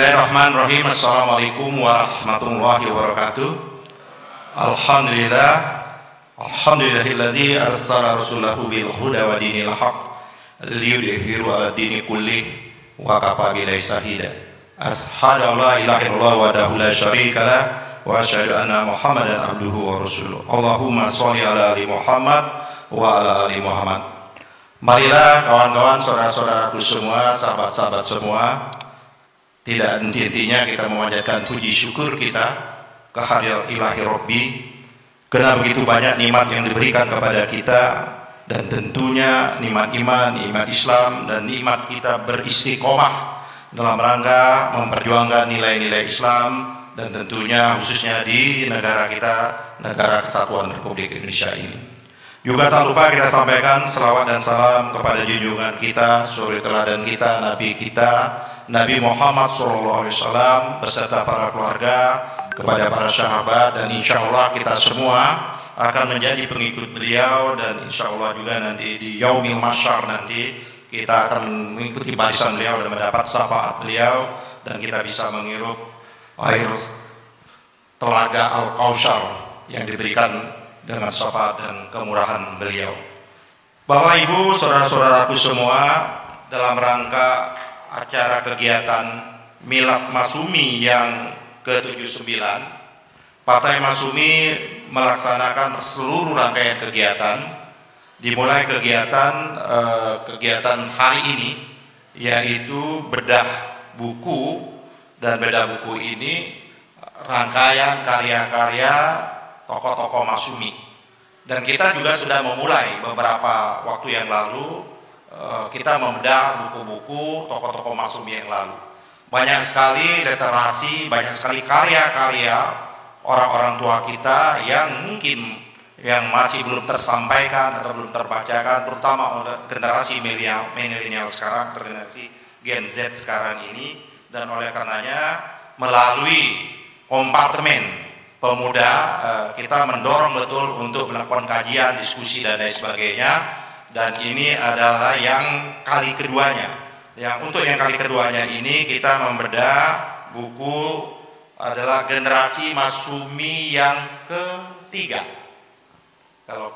Bismillahirrahmanirrahim. Assalamualaikum warahmatullahi wabarakatuh. Alhamdulillah. Alhamdulillahilladzi arsala rasulahu bil huda wa dinil haqq liyudhihiru 'ala dini kullih wa kafa billahi shahida. Asyhadu an la ilaha illallah wahdahu la syarika lah wa asyhadu anna Muhammadan abduhu wa rasuluh. Allahumma sholli ala ali Muhammad wa ala ali Muhammad. Marilah kawan-kawan, saudara-saudaraku semua, sahabat-sahabat semua, tidak henti-hentinya kita memanjatkan puji syukur kita kehadirat ilahi Rabbi, karena begitu banyak nikmat yang diberikan kepada kita, dan tentunya nikmat iman, nikmat Islam, dan nikmat kita beristiqomah dalam rangka memperjuangkan nilai-nilai Islam, dan tentunya khususnya di negara kita, negara Kesatuan Republik Indonesia ini. Juga tak lupa kita sampaikan selawat dan salam kepada junjungan kita, suri teladan kita, Nabi kita, Nabi Muhammad SAW beserta para keluarga, kepada para sahabat, dan insya Allah kita semua akan menjadi pengikut beliau, dan insya Allah juga nanti di Yaumil Mahsyar nanti kita akan mengikuti barisan beliau dan mendapat syafaat beliau, dan kita bisa menghirup air telaga Al-Kautsar yang diberikan dengan syafaat dan kemurahan beliau. Bapak Ibu, saudara-saudaraku semua, dalam rangka acara kegiatan Milad Masyumi yang ke-79, Partai Masyumi melaksanakan seluruh rangkaian kegiatan, dimulai kegiatan hari ini, yaitu bedah buku, dan bedah buku ini rangkaian karya-karya tokoh-tokoh Masyumi, dan kita juga sudah memulai beberapa waktu yang lalu. Kita membedah buku-buku tokoh-tokoh Masyumi yang lalu. Banyak sekali literasi, banyak sekali karya-karya orang-orang tua kita yang mungkin yang masih belum tersampaikan atau belum terbacakan, terutama oleh generasi milenial sekarang, generasi Gen Z sekarang ini. Dan oleh karenanya melalui kompartemen pemuda kita mendorong betul untuk melakukan kajian, diskusi, dan lain sebagainya. Dan ini adalah yang kali keduanya. Untuk yang kali keduanya ini kita membedah buku adalah generasi Masyumi yang ketiga. Kalau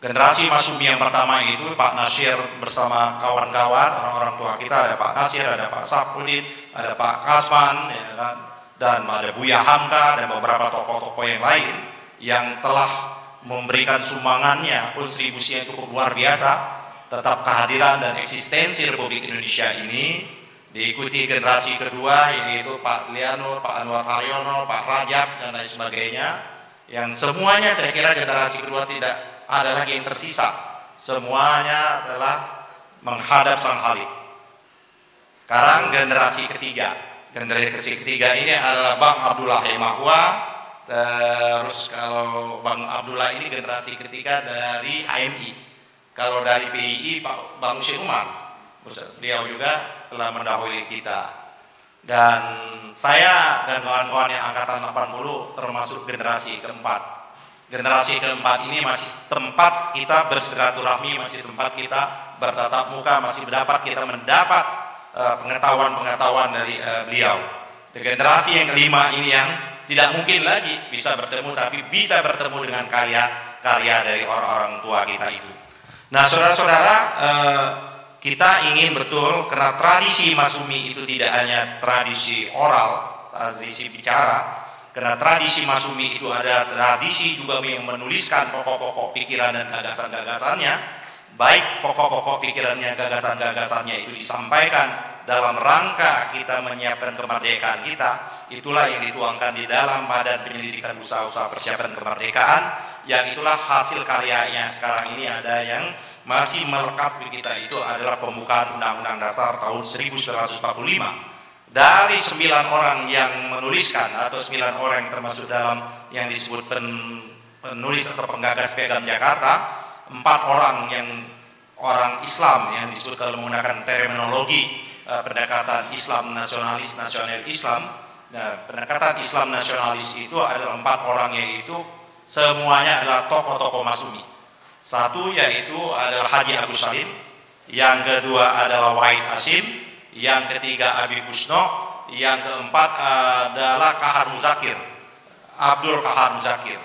generasi Masyumi yang pertama itu Pak Nasir bersama kawan-kawan, orang-orang tua kita, ada Pak Nasir, ada Pak Sapudin, ada Pak Kasman, ya kan? Dan ada Buya Hamka, dan beberapa tokoh-tokoh yang lain yang telah memberikan sumbangannya, kontribusinya cukup luar biasa. Tetap kehadiran dan eksistensi Republik Indonesia ini diikuti generasi kedua, yaitu Pak Lianur, Pak Anwar Haryono, Pak Rajab, dan lain sebagainya, yang semuanya saya kira generasi kedua tidak ada lagi yang tersisa, semuanya telah menghadap Sang Khalik. Sekarang generasi ketiga ini adalah Bang Abdullah Hemahwa. Terus kalau Bang Abdullah ini generasi ketiga dari HMI. Kalau dari PII Bang Syekh Umar, beliau juga telah mendahului kita. Dan saya dan kawan-kawan yang angkatan 80 termasuk generasi keempat. Generasi keempat ini masih tempat kita bersilaturahmi, masih tempat kita bertatap muka, masih mendapat pengetahuan-pengetahuan dari beliau. Dan generasi yang kelima ini yang tidak mungkin lagi bisa bertemu, tapi bisa bertemu dengan karya-karya dari orang-orang tua kita itu. Nah, saudara-saudara, kita ingin betul, karena tradisi Masyumi itu tidak hanya tradisi oral, tradisi bicara, karena tradisi Masyumi itu ada tradisi juga yang menuliskan pokok-pokok pikiran dan gagasan-gagasannya, baik pokok-pokok pikirannya, gagasan-gagasannya itu disampaikan dalam rangka kita menyiapkan kemerdekaan kita. Itulah yang dituangkan di dalam Badan Penyelidikan Usaha-usaha Persiapan Kemerdekaan, yang itulah hasil karyanya sekarang ini. Ada yang masih melekat di kita, itu adalah pembukaan Undang-Undang Dasar tahun 1945. Dari 9 orang yang menuliskan, atau 9 orang yang termasuk dalam yang disebut penulis atau penggagas Piagam Jakarta, 4 orang yang orang Islam yang disebut kalau menggunakan terminologi pendekatan Islam nasionalis, nasional Islam. Nah, pendekatan Islam nasionalis itu adalah 4 orang, yaitu semuanya adalah tokoh-tokoh Masyumi. Satu yaitu adalah Haji Agus Salim, yang kedua adalah Wahid Hasim, yang ketiga Habib Busno, yang keempat adalah Kahar Muzakir, Abdul Kahar Muzakir.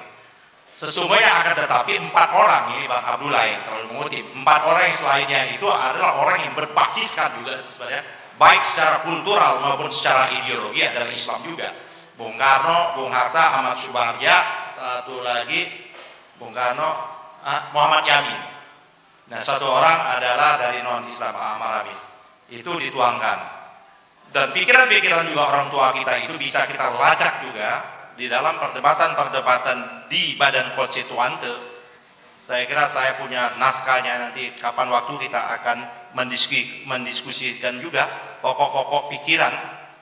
Sesungguhnya akan tetapi 4 orang, ini Bang Abdullah yang selalu mengutip, 4 orang yang selainnya itu adalah orang yang berbasiskan juga sebenarnya, baik secara kultural maupun secara ideologi adalah Islam juga. Bung Karno, Bung Hatta, Ahmad Subarja, satu lagi Bung Karno, Muhammad Yamin. Nah, satu orang adalah dari non-Islam, Ahmad Ramis. Itu dituangkan. Dan pikiran-pikiran juga orang tua kita itu bisa kita lacak juga di dalam perdebatan-perdebatan di Badan Konstituante. Saya kira saya punya naskahnya, nanti kapan waktu kita akan mendiskusikan juga pokok-pokok pikiran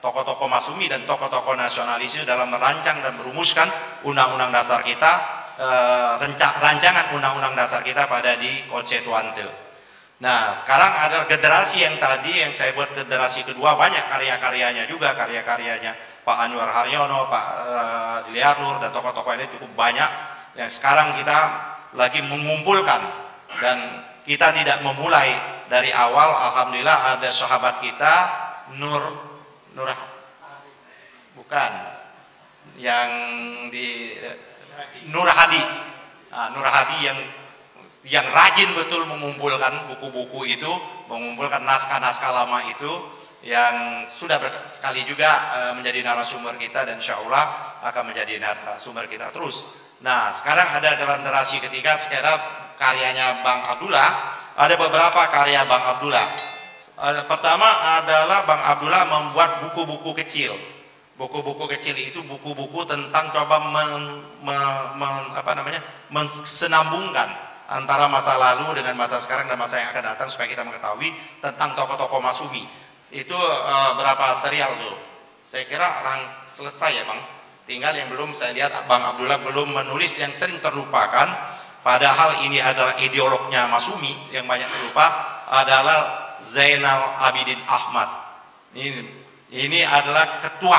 tokoh-tokoh Masumi dan tokoh-tokoh nasionalis dalam merancang dan merumuskan undang-undang dasar kita, rancangan undang-undang dasar kita pada di Konstituante. Nah, sekarang ada generasi yang tadi yang saya buat generasi kedua, banyak karya-karyanya juga, karya-karyanya Pak Anwar Haryono, Pak Diliar Nur, dan tokoh-tokoh ini cukup banyak yang sekarang kita lagi mengumpulkan. Dan kita tidak memulai dari awal. Alhamdulillah ada sahabat kita bukan yang di Nur Hadi, Nur Hadi yang rajin betul mengumpulkan buku-buku itu, mengumpulkan naskah-naskah lama itu, yang sudah sekali juga menjadi narasumber kita dan insya Allah akan menjadi narasumber kita terus. Nah, sekarang ada generasi ketiga, sekarang karyanya Bang Abdullah. Ada beberapa karya Bang Abdullah. Pertama adalah Bang Abdullah membuat buku-buku kecil. Buku-buku kecil itu buku-buku tentang coba mensenambungkan antara masa lalu dengan masa sekarang dan masa yang akan datang supaya kita mengetahui tentang tokoh-tokoh Masumi. Itu berapa serial tuh? Saya kira selesai ya Bang. Tinggal yang belum saya lihat Bang Abdullah belum menulis yang sering terlupakan. Padahal ini adalah ideolognya Masumi yang banyak terlupa, adalah Zainal Abidin Ahmad. Ini adalah ketua,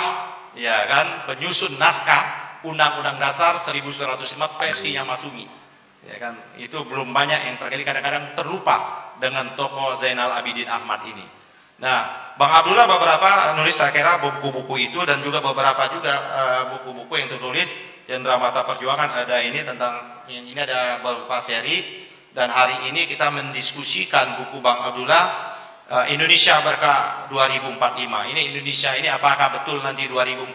ya kan, penyusun naskah Undang-Undang Dasar 1945 versinya Masumi. Ya kan, itu belum banyak yang terkali, kadang-kadang terlupa dengan tokoh Zainal Abidin Ahmad ini. Nah, Bang Abdullah beberapa nulis saya kira buku-buku itu, dan juga beberapa juga buku-buku yang tertulis Jendera Mata Perjuangan. Ada ini tentang ini, ada beberapa seri, dan hari ini kita mendiskusikan buku Bang Abdullah Indonesia Berkah 2045. Ini Indonesia ini apakah betul nanti 2045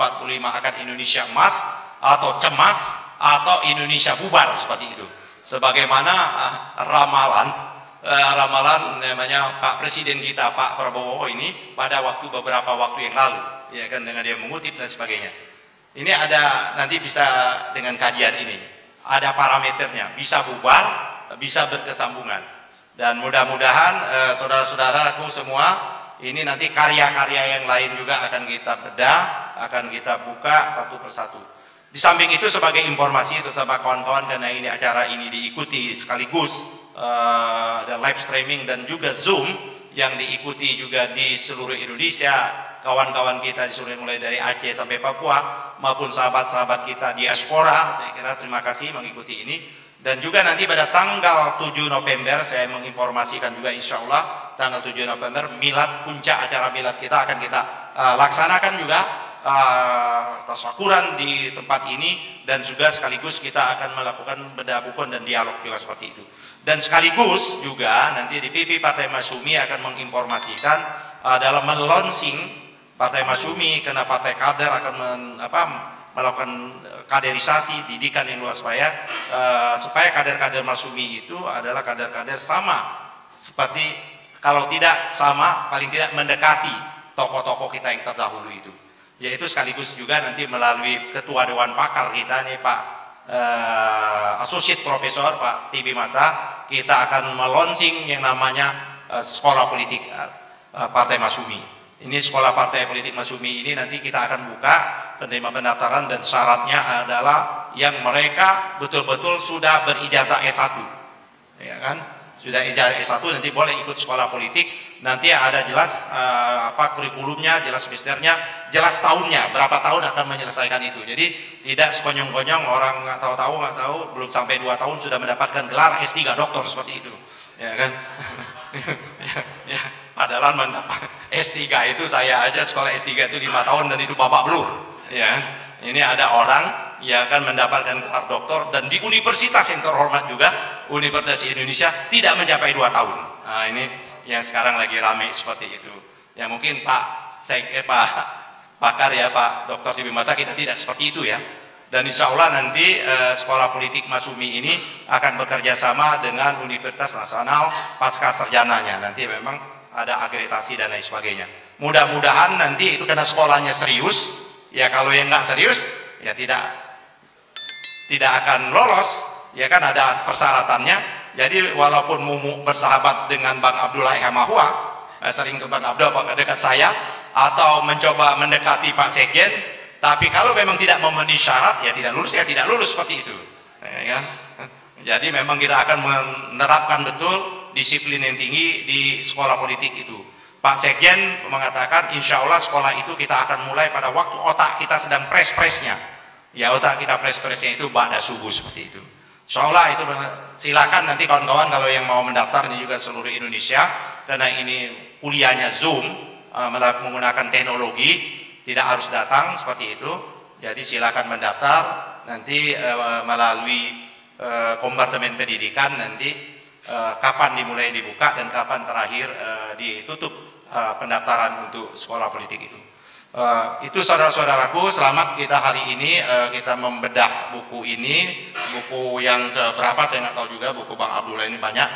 akan Indonesia emas atau cemas atau Indonesia bubar seperti itu. Sebagaimana ramalan namanya Pak Presiden kita Pak Prabowo ini pada beberapa waktu yang lalu, ya kan, dengan dia mengutip dan sebagainya. Ini ada, nanti bisa dengan kajian ini ada parameternya, bisa bubar, bisa berkesambungan. Dan mudah-mudahan saudara-saudaraku semua, ini nanti karya-karya yang lain juga akan kita bedah, akan kita buka satu persatu. Di samping itu sebagai informasi terutama kawan-kawan, karena ini acara ini diikuti sekaligus ada live streaming dan juga Zoom yang diikuti juga di seluruh Indonesia, kawan-kawan kita di seluruh, mulai dari Aceh sampai Papua maupun sahabat-sahabat kita diaspora, saya kira terima kasih mengikuti ini. Dan juga nanti pada tanggal 7 November saya menginformasikan juga, insya Allah tanggal 7 November milad, puncak acara milad kita akan kita laksanakan juga tasyakuran di tempat ini, dan juga sekaligus kita akan melakukan bedah buku dan dialog juga seperti itu. Dan sekaligus juga nanti di PP Partai Masumi akan menginformasikan dalam melaunching Partai Masumi, karena Partai Kader akan melakukan kaderisasi didikan yang luas supaya kader-kader Masumi itu adalah kader-kader sama seperti, kalau tidak sama paling tidak mendekati tokoh-tokoh kita yang terdahulu itu. Yaitu sekaligus juga nanti melalui Ketua Dewan Pakar kita nih Pak Associate Profesor Pak Tibi Masa, kita akan melaunching yang namanya Sekolah Politik Partai Masumi. Ini Sekolah Partai Politik Masumi ini nanti kita akan buka penerima pendaftaran, dan syaratnya adalah yang mereka betul-betul sudah berijazah S1, ya kan, sudah ijazah S1 nanti boleh ikut sekolah politik. Nanti ada jelas kurikulumnya, jelas semesternya, jelas tahunnya, berapa tahun akan menyelesaikan itu. Jadi tidak sekonyong-konyong orang nggak tahu belum sampai 2 tahun sudah mendapatkan gelar S3 doktor seperti itu, ya kan. Ya, padahal S3 itu saya aja sekolah S3 itu 5 tahun dan itu babak belur. Ya, ini ada orang yang akan mendapatkan gelar doktor dan di universitas yang terhormat juga, Universitas Indonesia, tidak mencapai 2 tahun. Nah, ini yang sekarang lagi ramai seperti itu. Ya mungkin Pak Pakar ya, Pak Dr. Tibi Masa, kita tidak seperti itu ya. Dan insya Allah nanti Sekolah Politik Masyumi ini akan bekerja sama dengan Universitas Nasional pasca sarjananya. Nanti memang ada akreditasi dan lain sebagainya. Mudah-mudahan nanti itu karena sekolahnya serius, ya kalau yang nggak serius ya tidak akan lolos, ya kan ada persyaratannya. Jadi walaupun Mumu bersahabat dengan Bang Abdullah Hamahua, sering ke Bang Abdullah dekat saya, atau mencoba mendekati Pak Sekjen, tapi kalau memang tidak memenuhi syarat, ya tidak lulus seperti itu. Ya kan? Jadi memang kita akan menerapkan betul disiplin yang tinggi di sekolah politik itu. Pak Sekjen mengatakan insya Allah sekolah itu kita akan mulai pada waktu otak kita sedang pres-presnya. Ya otak kita pres-presnya itu ba'da subuh seperti itu. Insya Allah itu silakan nanti kawan-kawan kalau yang mau mendaftar, ini juga seluruh Indonesia, karena ini kuliahnya Zoom menggunakan teknologi, tidak harus datang seperti itu. Jadi silakan mendaftar nanti melalui kompartemen pendidikan nanti kapan dimulai dibuka dan kapan terakhir ditutup pendaftaran untuk sekolah politik itu. Itu saudara-saudaraku, selamat kita hari ini kita membedah buku ini, buku yang keberapa saya nggak tahu juga, buku Bang Abdullah ini banyak,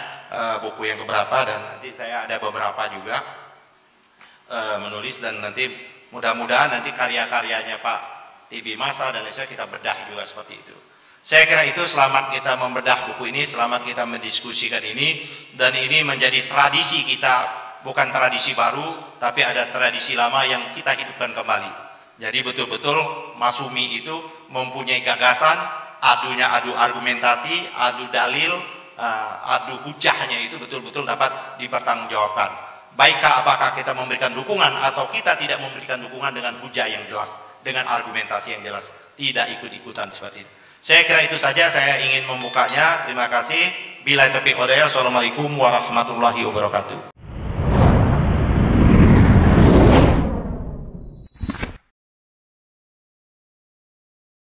buku yang keberapa, dan nanti saya ada beberapa juga menulis, dan nanti mudah-mudahan nanti karya-karyanya Pak Tibi Masa dan lain-lain kita bedah juga seperti itu. Saya kira itu, selamat kita membedah buku ini, selamat kita mendiskusikan ini, dan ini menjadi tradisi kita, bukan tradisi baru, tapi ada tradisi lama yang kita hidupkan kembali. Jadi betul-betul Masyumi itu mempunyai gagasan, adunya adu argumentasi, adu dalil, adu hujahnya itu betul-betul dapat dipertanggungjawabkan. Baikkah apakah kita memberikan dukungan atau kita tidak memberikan dukungan dengan hujah yang jelas, dengan argumentasi yang jelas, tidak ikut-ikutan seperti itu. Saya kira itu saja saya ingin membukanya. Terima kasih. Billahi taufiq wal hidayah. Assalamualaikum warahmatullahi wabarakatuh.